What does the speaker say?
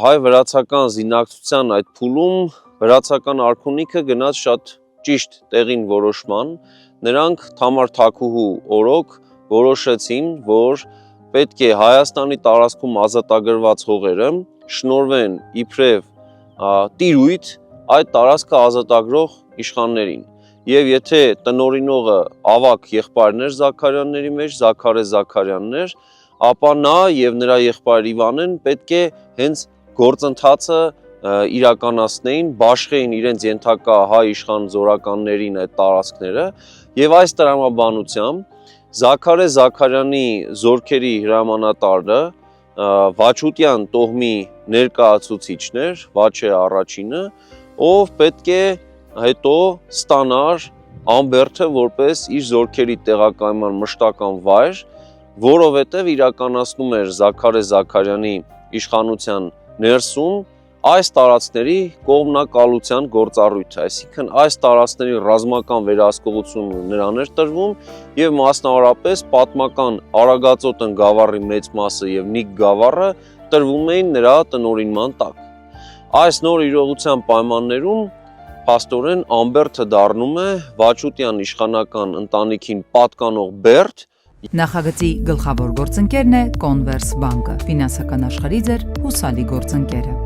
Հայ-վրացական զինակցության այդ փուլում վրացական արքունիքը գնաց շատ ճիշտ տեղին որոշման, նրանք Թամար Թաքուհու օրոք որոշեցին, որ պետք է Հայաստանի տարածքում ազատագրված հողերը շնորհվեն իբրև տիրույթ այդ տարածքը ազատագրող իշխաններին։ Եվ եթե տնօրինողը ավագ եղբայրներ Զաքարյանների մեջ, Զաքարե Զաքարյաններ, ապա նա եւ նրա եղբայր Իվանեն պետք է հենց գործընթացը իրականացնեին, բաշխեին իրենց ենթակա հայ իշխան զորականներին այդ տարածքները եւ այս տրամաբանությամբ Զաքարե Զաքարյանի զորքերի հրամանատարը Վաչուտյան տոհմի ներկայացուցիչն էր, Վաչե առաջինը, ով պետք է հետո ստանար Ամբերդը որպես իր զորքերի տեղակայման մշտական վայր, որովհետև իրականացնում էր Զաքարե Զաքարյանի իշխանության ներսում այս տարածքների կողմնակալության գործառույթը, այսինքն այս տարածքների ռազմական վերահսկողությունը նրան էր տրվում եւ մասնավորապես պատմական Արագածոտ գավառի մեծ մասը եւ Նիկ գավառը տրվում էին նրա տնօրինման տակ։ Այս նոր իրողության պայմաններում փաստորեն Ամբերդը դառնում է Վաչուտյան իշխանական ընտանիքին պատկանող բերդ։ Նախագծի գլխավոր գործընկերն է Կոնվերս բանկը, ֆինանսական աշխարհի ձեր հուսալի գործընկերը։